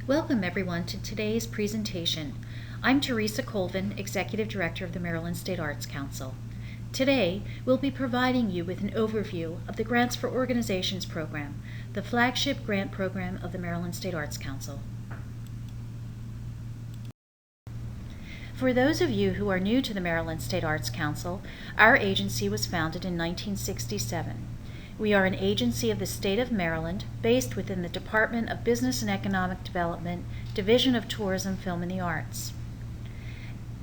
Welcome everyone to today's presentation. I'm Teresa Colvin, Executive Director of the Maryland State Arts Council. Today, we'll be providing you with an overview of the Grants for Organizations program, the flagship grant program of the Maryland State Arts Council. For those of you who are new to the Maryland State Arts Council, our agency was founded in 1967. We are an agency of the state of Maryland based within the Department of Business and Economic Development, Division of Tourism, Film, and the Arts.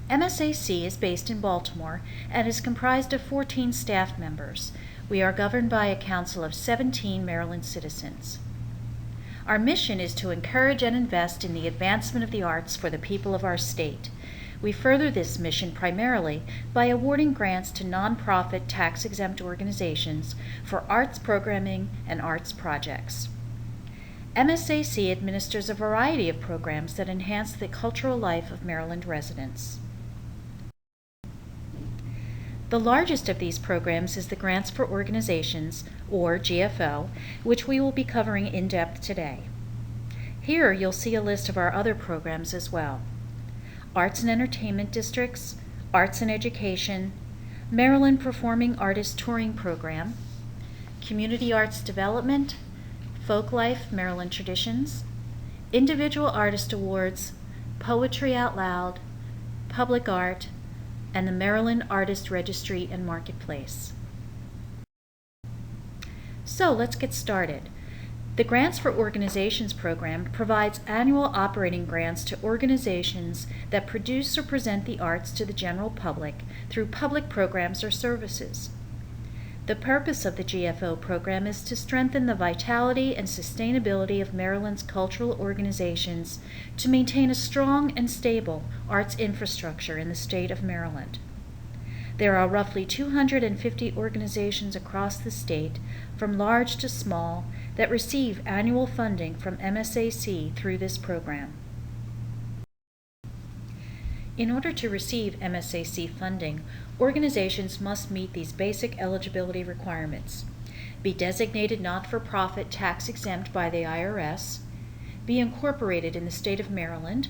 MSAC is based in Baltimore and is comprised of 14 staff members. We are governed by a council of 17 Maryland citizens. Our mission is to encourage and invest in the advancement of the arts for the people of our state. We further this mission primarily by awarding grants to nonprofit tax-exempt organizations for arts programming and arts projects. MSAC administers a variety of programs that enhance the cultural life of Maryland residents. The largest of these programs is the Grants for Organizations, or GFO, which we will be covering in depth today. Here you'll see a list of our other programs as well. Arts and Entertainment Districts, Arts and Education, Maryland Performing Artist Touring Program, Community Arts Development, Folklife Maryland Traditions, Individual Artist Awards, Poetry Out Loud, Public Art, and the Maryland Artist Registry and Marketplace. So let's get started. The Grants for Organizations program provides annual operating grants to organizations that produce or present the arts to the general public through public programs or services. The purpose of the GFO program is to strengthen the vitality and sustainability of Maryland's cultural organizations to maintain a strong and stable arts infrastructure in the state of Maryland. There are roughly 250 organizations across the state, from large to small, that receive annual funding from MSAC through this program. In order to receive MSAC funding, organizations must meet these basic eligibility requirements: be designated not-for-profit tax-exempt by the IRS, be incorporated in the state of Maryland,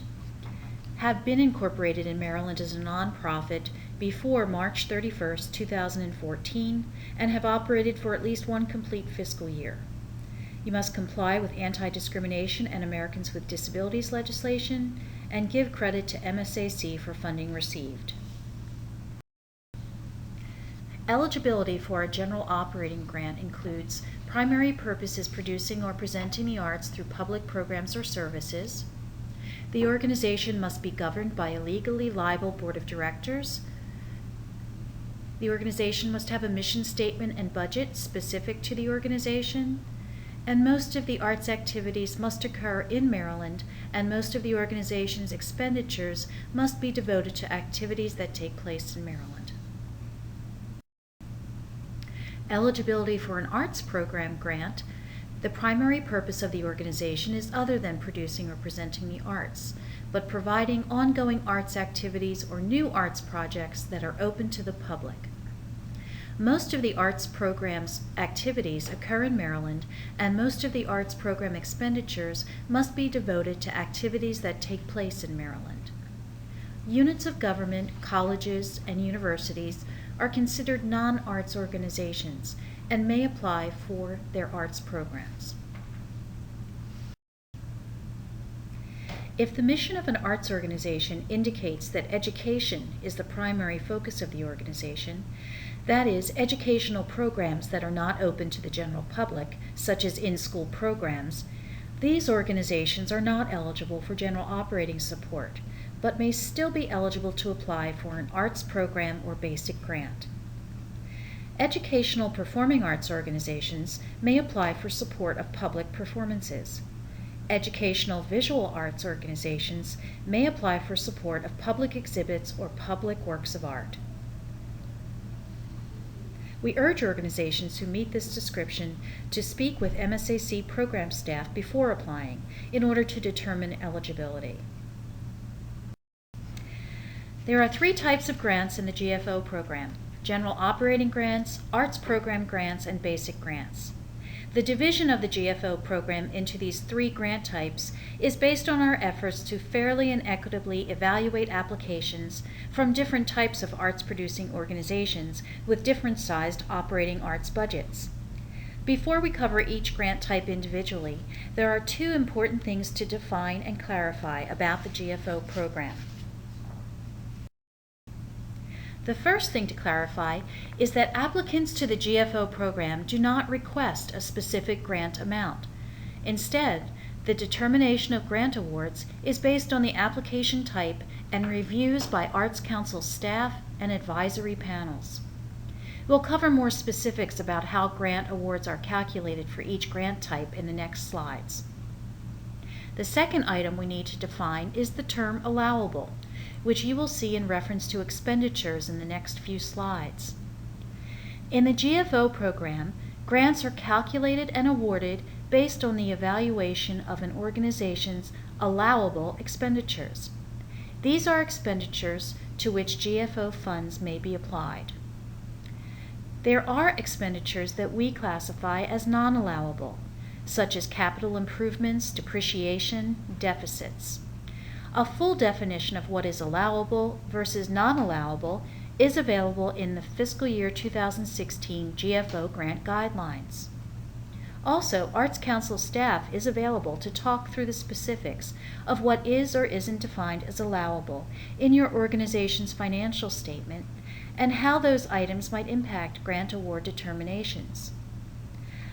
have been incorporated in Maryland as a nonprofit before March 31st, 2014, and have operated for at least one complete fiscal year. You must comply with anti-discrimination and Americans with Disabilities legislation and give credit to MSAC for funding received. Eligibility for a general operating grant includes primary purposes producing or presenting the arts through public programs or services. The organization must be governed by a legally liable board of directors. The organization must have a mission statement and budget specific to the organization. And most of the arts activities must occur in Maryland, and most of the organization's expenditures must be devoted to activities that take place in Maryland. Eligibility for an arts program grant. The primary purpose of the organization is other than producing or presenting the arts, but providing ongoing arts activities or new arts projects that are open to the public. Most of the arts program's activities occur in Maryland, and most of the arts program expenditures must be devoted to activities that take place in Maryland. Units of government, colleges, and universities are considered non-arts organizations and may apply for their arts programs. If the mission of an arts organization indicates that education is the primary focus of the organization, that is, educational programs that are not open to the general public, such as in-school programs, these organizations are not eligible for general operating support, but may still be eligible to apply for an arts program or basic grant. Educational performing arts organizations may apply for support of public performances. Educational visual arts organizations may apply for support of public exhibits or public works of art. We urge organizations who meet this description to speak with MSAC program staff before applying in order to determine eligibility. There are 3 types of grants in the GFO program: general operating grants, arts program grants, and basic grants. The division of the GFO program into these three grant types is based on our efforts to fairly and equitably evaluate applications from different types of arts-producing organizations with different sized operating arts budgets. Before we cover each grant type individually, there are two important things to define and clarify about the GFO program. The first thing to clarify is that applicants to the GFO program do not request a specific grant amount. Instead, the determination of grant awards is based on the application type and reviews by Arts Council staff and advisory panels. We'll cover more specifics about how grant awards are calculated for each grant type in the next slides. The second item we need to define is the term allowable, which you will see in reference to expenditures in the next few slides. In the GFO program, grants are calculated and awarded based on the evaluation of an organization's allowable expenditures. These are expenditures to which GFO funds may be applied. There are expenditures that we classify as non-allowable, such as capital improvements, depreciation, deficits. A full definition of what is allowable versus non-allowable is available in the fiscal year 2016 GFO grant guidelines. Also, Arts Council staff is available to talk through the specifics of what is or isn't defined as allowable in your organization's financial statement and how those items might impact grant award determinations.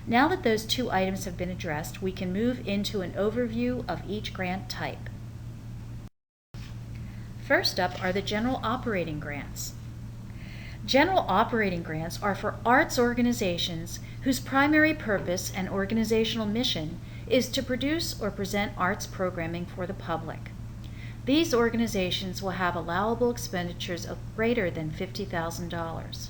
Now that those two items have been addressed, we can move into an overview of each grant type. First up are the general operating grants. General operating grants are for arts organizations whose primary purpose and organizational mission is to produce or present arts programming for the public. These organizations will have allowable expenditures of greater than $50,000.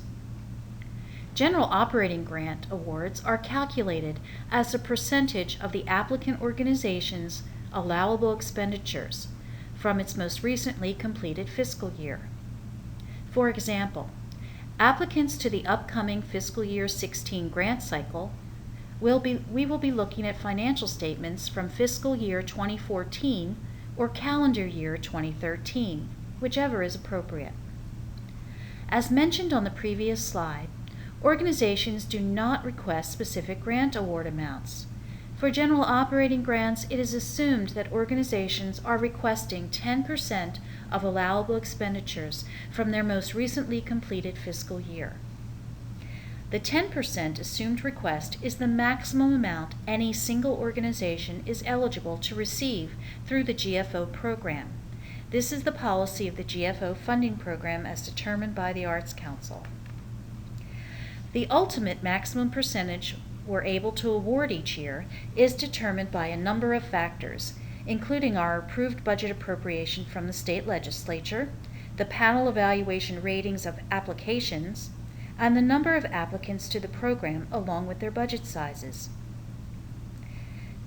General operating grant awards are calculated as a percentage of the applicant organization's allowable expenditures from its most recently completed fiscal year. For example, applicants to the upcoming fiscal year 16 grant cycle we will be looking at financial statements from fiscal year 2014 or calendar year 2013, whichever is appropriate. As mentioned on the previous slide, organizations do not request specific grant award amounts. For general operating grants, it is assumed that organizations are requesting 10% of allowable expenditures from their most recently completed fiscal year. The 10% assumed request is the maximum amount any single organization is eligible to receive through the GFO program. This is the policy of the GFO funding program as determined by the Arts Council. The ultimate maximum percentage we're able to award each year is determined by a number of factors, including our approved budget appropriation from the state legislature, the panel evaluation ratings of applications, and the number of applicants to the program along with their budget sizes.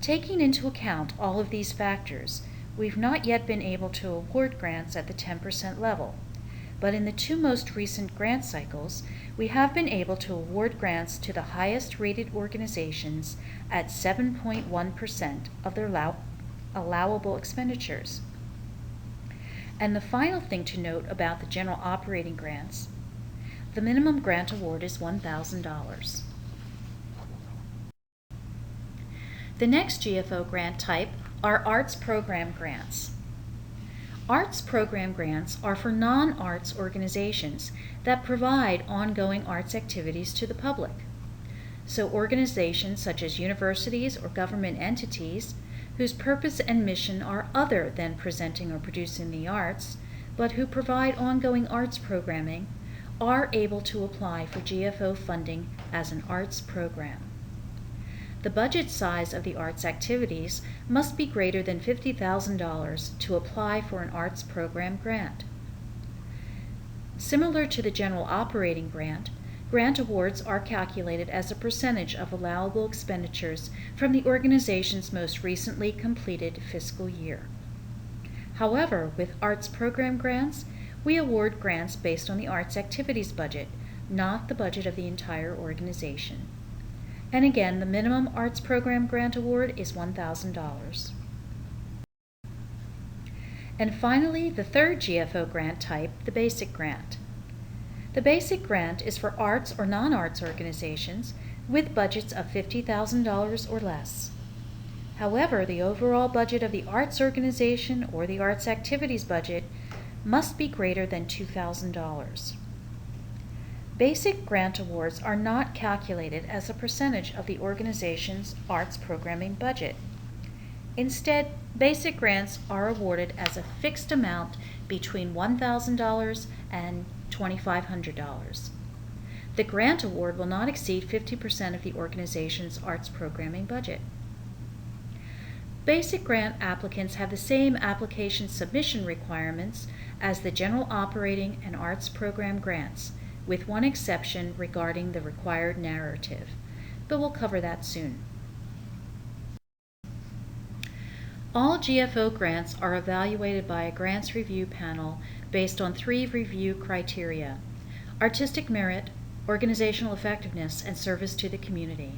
Taking into account all of these factors, we've not yet been able to award grants at the 10% level, but in the two most recent grant cycles, we have been able to award grants to the highest rated organizations at 7.1% of their allowable expenditures. And the final thing to note about the general operating grants, the minimum grant award is $1,000. The next GFO grant type are arts program grants. Arts program grants are for non-arts organizations that provide ongoing arts activities to the public. So organizations such as universities or government entities whose purpose and mission are other than presenting or producing the arts, but who provide ongoing arts programming, are able to apply for GFO funding as an arts program. The budget size of the arts activities must be greater than $50,000 to apply for an arts program grant. Similar to the general operating grant, grant awards are calculated as a percentage of allowable expenditures from the organization's most recently completed fiscal year. However, with arts program grants, we award grants based on the arts activities budget, not the budget of the entire organization. And again, the minimum arts program grant award is $1,000. And finally, the third GFO grant type, the basic grant. The basic grant is for arts or non-arts organizations with budgets of $50,000 or less. However, the overall budget of the arts organization or the arts activities budget must be greater than $2,000. Basic grant awards are not calculated as a percentage of the organization's arts programming budget. Instead, basic grants are awarded as a fixed amount between $1,000 and $2,500. The grant award will not exceed 50% of the organization's arts programming budget. Basic grant applicants have the same application submission requirements as the general operating and arts program grants, with one exception regarding the required narrative, but we'll cover that soon. All GFO grants are evaluated by a grants review panel based on 3 review criteria: artistic merit, organizational effectiveness, and service to the community.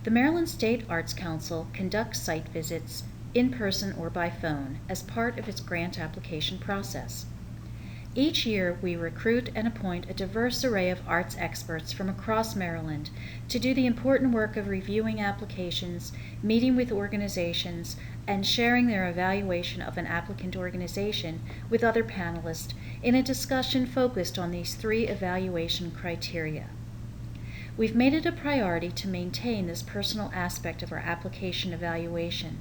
The Maryland State Arts Council conducts site visits in person or by phone as part of its grant application process. Each year, we recruit and appoint a diverse array of arts experts from across Maryland to do the important work of reviewing applications, meeting with organizations, and sharing their evaluation of an applicant organization with other panelists in a discussion focused on these 3 evaluation criteria. We've made it a priority to maintain this personal aspect of our application evaluation,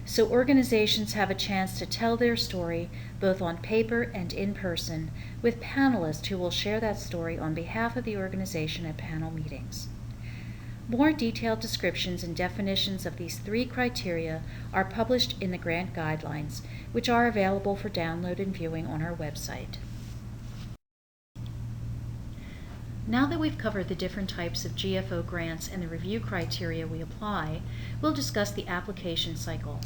so organizations have a chance to tell their story both on paper and in person with panelists who will share that story on behalf of the organization at panel meetings. More detailed descriptions and definitions of these 3 criteria are published in the grant guidelines, which are available for download and viewing on our website. Now that we've covered the different types of GFO grants and the review criteria we apply, we'll discuss the application cycle.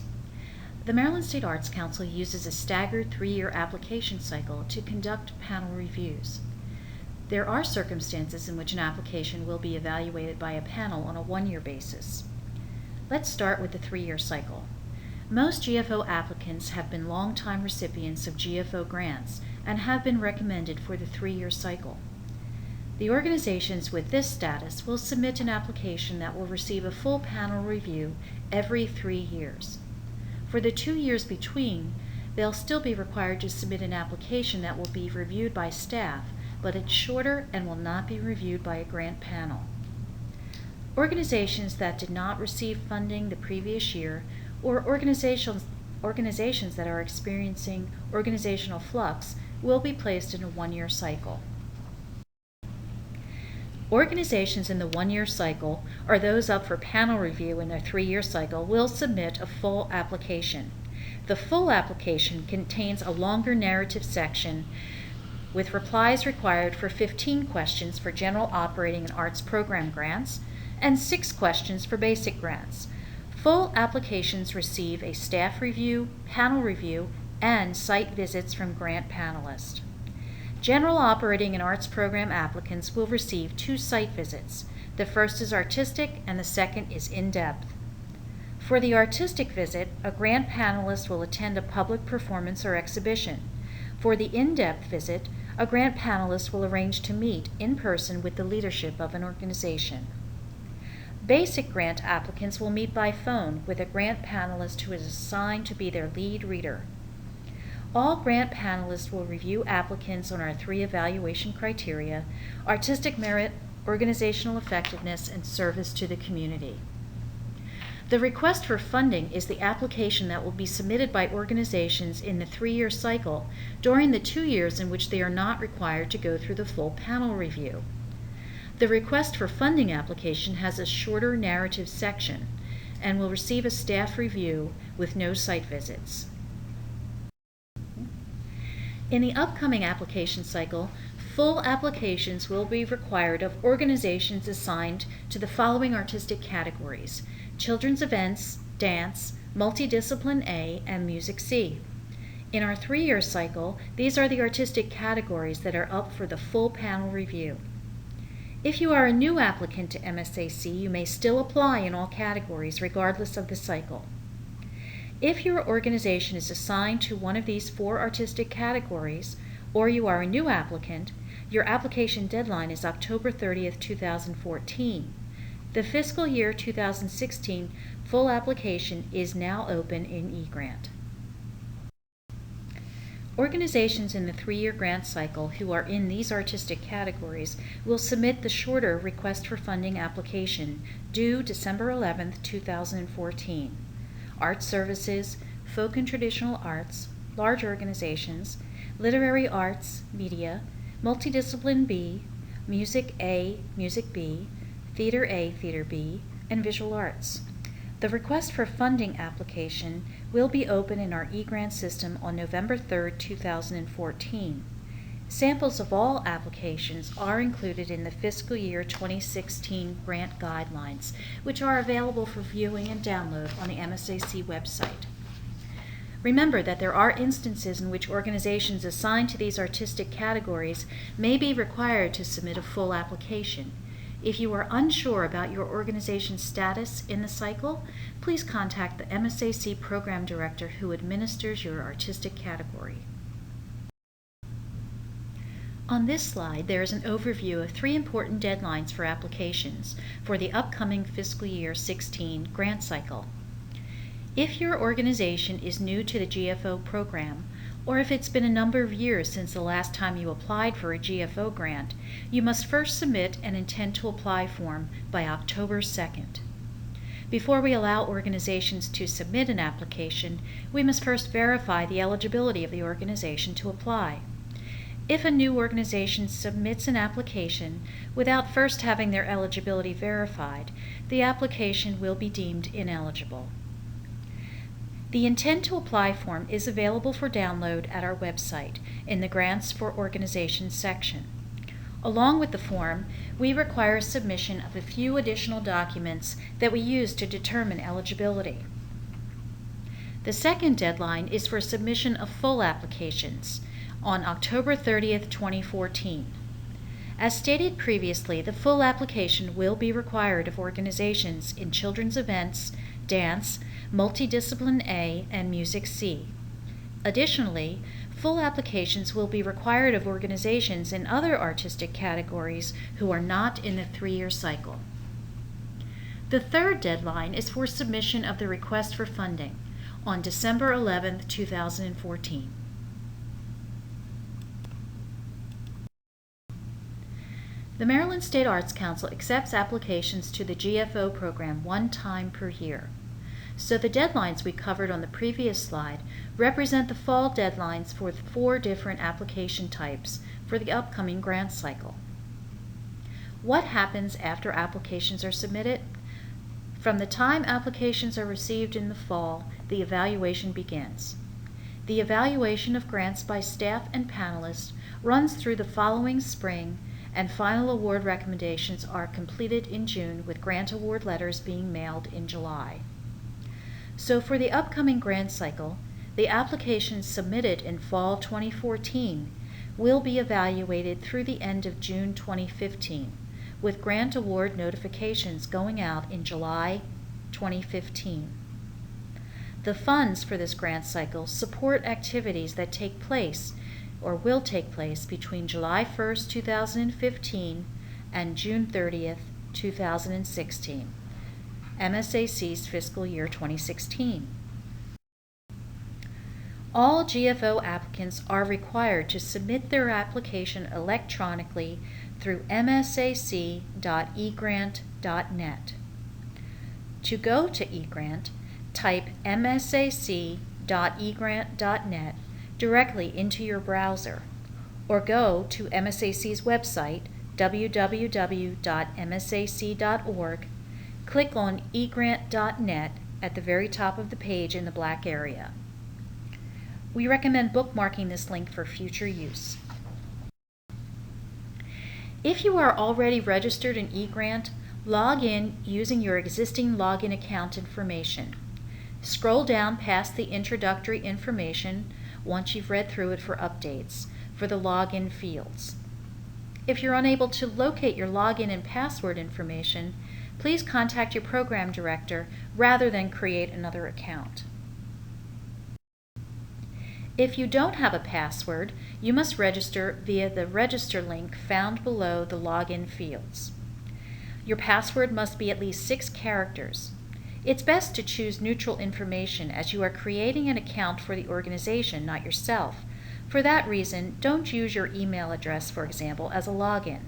The Maryland State Arts Council uses a staggered 3-year application cycle to conduct panel reviews. There are circumstances in which an application will be evaluated by a panel on a 1-year basis. Let's start with the 3-year cycle. Most GFO applicants have been long-time recipients of GFO grants and have been recommended for the 3-year cycle. The organizations with this status will submit an application that will receive a full panel review every 3 years. For the 2 years between, they'll still be required to submit an application that will be reviewed by staff, but it's shorter and will not be reviewed by a grant panel. Organizations that did not receive funding the previous year, or organizations that are experiencing organizational flux, will be placed in a 1-year cycle. Organizations in the 1-year cycle, or those up for panel review in their 3-year cycle, will submit a full application. The full application contains a longer narrative section with replies required for 15 questions for general operating and arts program grants and 6 questions for basic grants. Full applications receive a staff review, panel review, and site visits from grant panelists. General operating and arts program applicants will receive 2 site visits. The first is artistic and the second is in-depth. For the artistic visit, a grant panelist will attend a public performance or exhibition. For the in-depth visit, a grant panelist will arrange to meet in person with the leadership of an organization. Basic grant applicants will meet by phone with a grant panelist who is assigned to be their lead reader. All grant panelists will review applicants on our 3 evaluation criteria: artistic merit, organizational effectiveness, and service to the community. The request for funding is the application that will be submitted by organizations in the 3-year cycle during the 2 years in which they are not required to go through the full panel review. The request for funding application has a shorter narrative section and will receive a staff review with no site visits. In the upcoming application cycle, full applications will be required of organizations assigned to the following artistic categories: children's events, dance, multidiscipline A, and music C. In our 3-year cycle, these are the artistic categories that are up for the full panel review. If you are a new applicant to MSAC, you may still apply in all categories regardless of the cycle. If your organization is assigned to one of these 4 artistic categories, or you are a new applicant, your application deadline is October 30th, 2014. The fiscal year 2016 full application is now open in EGRANT. Organizations in the 3-year grant cycle who are in these artistic categories will submit the shorter request for funding application due December 11th, 2014. Art services, folk and traditional arts, large organizations, literary arts, media, multidiscipline B, music A, music B, theater A, theater B, and visual arts. The request for funding application will be open in our eGrant system on November 3rd, 2014. Samples of all applications are included in the fiscal year 2016 grant guidelines, which are available for viewing and download on the MSAC website. Remember that there are instances in which organizations assigned to these artistic categories may be required to submit a full application. If you are unsure about your organization's status in the cycle, please contact the MSAC Program Director who administers your artistic category. On this slide, there is an overview of 3 important deadlines for applications for the upcoming fiscal year 16 grant cycle. If your organization is new to the GFO program, or if it's been a number of years since the last time you applied for a GFO grant, you must first submit an intent to apply form by October 2nd. Before we allow organizations to submit an application, we must first verify the eligibility of the organization to apply. If a new organization submits an application without first having their eligibility verified, the application will be deemed ineligible. The Intent to Apply form is available for download at our website in the Grants for Organizations section. Along with the form, we require submission of a few additional documents that we use to determine eligibility. The second deadline is for submission of full applications on October 30th, 2014. As stated previously, the full application will be required of organizations in children's events, dance, multidiscipline A, and music C. Additionally, full applications will be required of organizations in other artistic categories who are not in the 3-year cycle. The third deadline is for submission of the request for funding on December 11th, 2014. The Maryland State Arts Council accepts applications to the GFO program 1 time per year. So the deadlines we covered on the previous slide represent the fall deadlines for the 4 different application types for the upcoming grant cycle. What happens after applications are submitted? From the time applications are received in the fall, the evaluation begins. The evaluation of grants by staff and panelists runs through the following spring, and final award recommendations are completed in June, with grant award letters being mailed in July. So for the upcoming grant cycle, the applications submitted in fall 2014 will be evaluated through the end of June 2015, with grant award notifications going out in July 2015. The funds for this grant cycle support activities that take place or will take place between July 1st, 2015 and June 30th, 2016. MSAC's fiscal year 2016. All GFO applicants are required to submit their application electronically through msac.egrant.net. To go to eGrant, type msac.egrant.net directly into your browser, or go to MSAC's website, www.msac.org, click on egrant.net at the very top of the page in the black area. We recommend bookmarking this link for future use. If you are already registered in eGrant, log in using your existing login account information. Scroll down past the introductory information once you've read through it for updates for the login fields. If you're unable to locate your login and password information, please contact your program director rather than create another account. If you don't have a password, you must register via the register link found below the login fields. Your password must be at least 6 characters. It's best to choose neutral information as you are creating an account for the organization, not yourself. For that reason, don't use your email address, for example, as a login.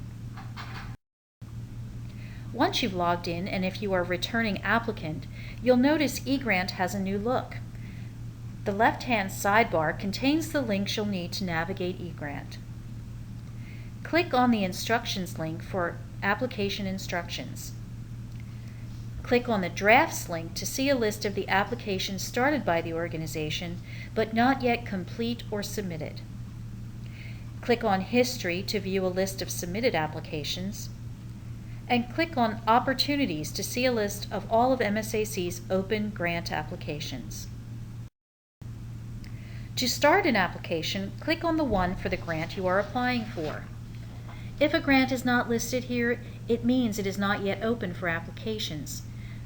Once you've logged in, and if you are a returning applicant, you'll notice eGrant has a new look. The left-hand sidebar contains the links you'll need to navigate eGrant. Click on the Instructions link for application instructions. Click on the Drafts link to see a list of the applications started by the organization but not yet complete or submitted. Click on History to view a list of submitted applications. And click on Opportunities to see a list of all of MSAC's open grant applications. To start an application, click on the one for the grant you are applying for. If a grant is not listed here, it means it is not yet open for applications.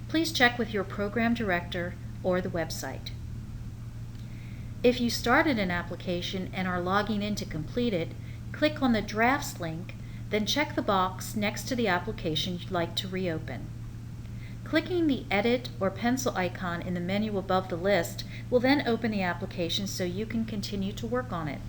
Please check with your program director or the website. If you started an application and are logging in to complete it, click on the Drafts link, then check the box next to the application you'd like to reopen. Clicking the Edit or pencil icon in the menu above the list will then open the application so you can continue to work on it.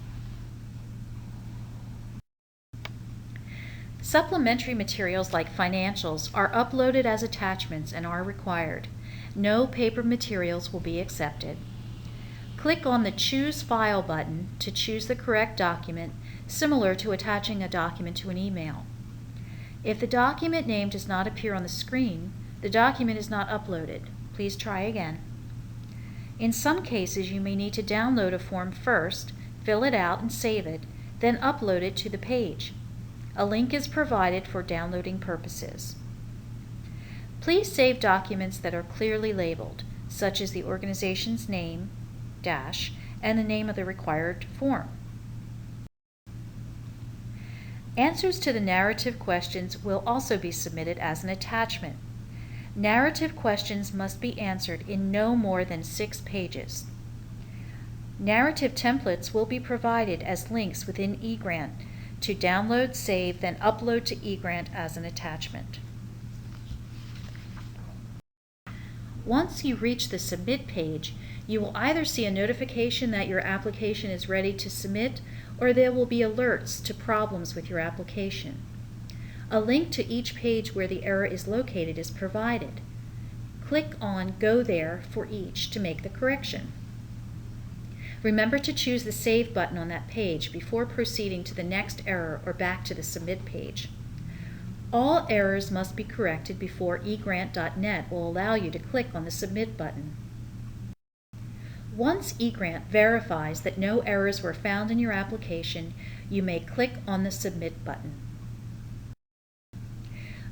Supplementary materials like financials are uploaded as attachments and are required. No paper materials will be accepted. Click on the Choose File button to choose the correct document, similar to attaching a document to an email. If the document name does not appear on the screen, the document is not uploaded. Please try again. In some cases, you may need to download a form first, fill it out and save it, then upload it to the page. A link is provided for downloading purposes. Please save documents that are clearly labeled, such as the organization's name, dash, and the name of the required form. Answers to the narrative questions will also be submitted as an attachment. Narrative questions must be answered in no more than 6 pages. Narrative templates will be provided as links within eGrant to download, save, then upload to eGrant as an attachment. Once you reach the Submit page, you will either see a notification that your application is ready to submit, or there will be alerts to problems with your application. A link to each page where the error is located is provided. Click on Go There for each to make the correction. Remember to choose the Save button on that page before proceeding to the next error or back to the Submit page. All errors must be corrected before eGrant.net will allow you to click on the Submit button. Once eGrant verifies that no errors were found in your application, you may click on the Submit button.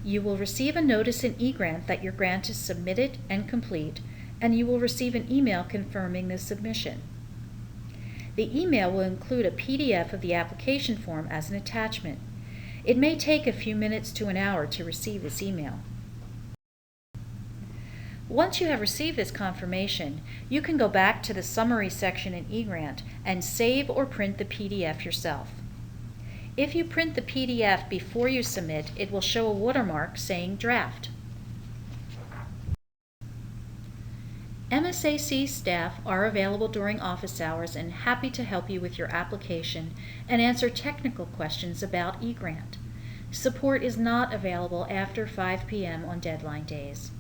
You will receive a notice in eGrant that your grant is submitted and complete, and you will receive an email confirming the submission. The email will include a PDF of the application form as an attachment. It may take a few minutes to an hour to receive this email. Once you have received this confirmation, you can go back to the Summary section in eGrant and save or print the PDF yourself. If you print the PDF before you submit, it will show a watermark saying Draft. MSAC staff are available during office hours and happy to help you with your application and answer technical questions about eGrant. Support is not available after 5 p.m. on deadline days.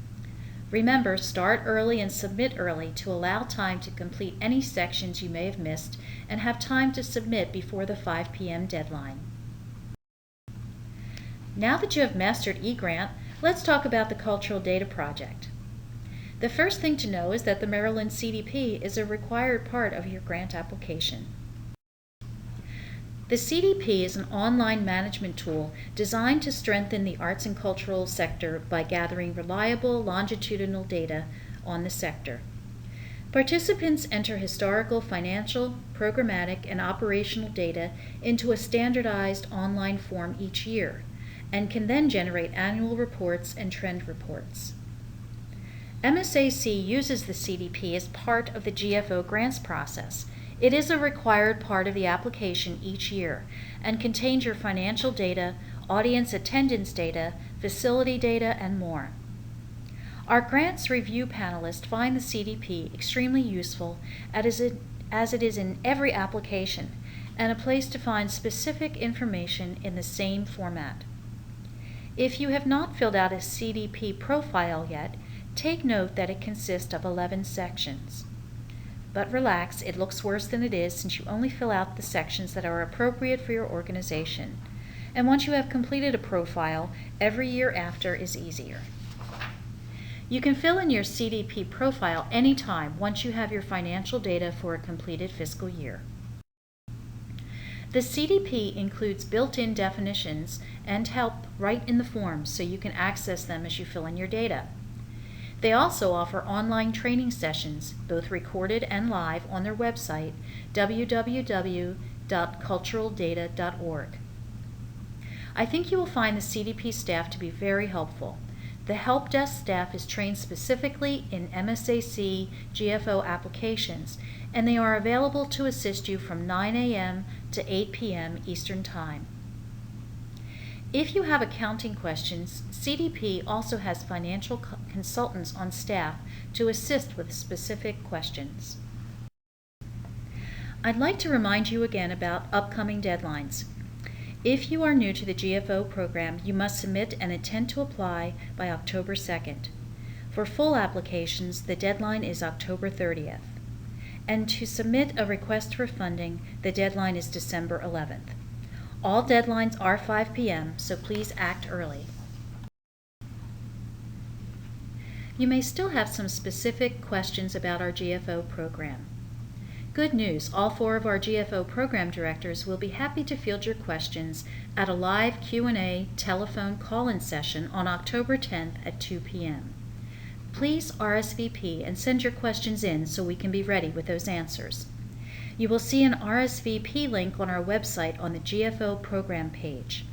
Remember, start early and submit early to allow time to complete any sections you may have missed and have time to submit before the 5 p.m. deadline. Now that you have mastered eGrant, let's talk about the Cultural Data Project. The first thing to know is that the Maryland CDP is a required part of your grant application. The CDP is an online management tool designed to strengthen the arts and cultural sector by gathering reliable longitudinal data on the sector. Participants enter historical, financial, programmatic, and operational data into a standardized online form each year, and can then generate annual reports and trend reports. MSAC uses the CDP as part of the GFO grants process. It is a required part of the application each year and contains your financial data, audience attendance data, facility data, and more. Our grants review panelists find the CDP extremely useful as it is in every application and a place to find specific information in the same format. If you have not filled out a CDP profile yet, take note that it consists of 11 sections. But relax, it looks worse than it is since you only fill out the sections that are appropriate for your organization. And once you have completed a profile, every year after is easier. You can fill in your CDP profile anytime once you have your financial data for a completed fiscal year. The CDP includes built-in definitions and help right in the forms so you can access them as you fill in your data. They also offer online training sessions, both recorded and live, on their website, www.culturaldata.org. I think you will find the CDP staff to be very helpful. The help desk staff is trained specifically in MSAC GFO applications, and they are available to assist you from 9 a.m. to 8 p.m. Eastern Time. If you have accounting questions, CDP also has financial consultants on staff to assist with specific questions. I'd like to remind you again about upcoming deadlines. If you are new to the GFO program, you must submit an intent to apply by October 2nd. For full applications, the deadline is October 30th. And to submit a request for funding, the deadline is December 11th. All deadlines are 5 p.m., so please act early. You may still have some specific questions about our GFO program. Good news, all 4 of our GFO program directors will be happy to field your questions at a live Q&A telephone call-in session on October 10th at 2 p.m. Please RSVP and send your questions in so we can be ready with those answers. You will see an RSVP link on our website on the GFO program page.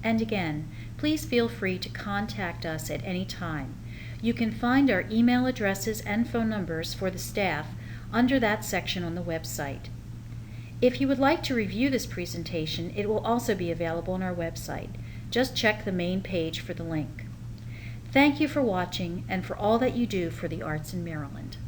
And again, please feel free to contact us at any time. You can find our email addresses and phone numbers for the staff under that section on the website. If you would like to review this presentation, it will also be available on our website. Just check the main page for the link. Thank you for watching and for all that you do for the arts in Maryland.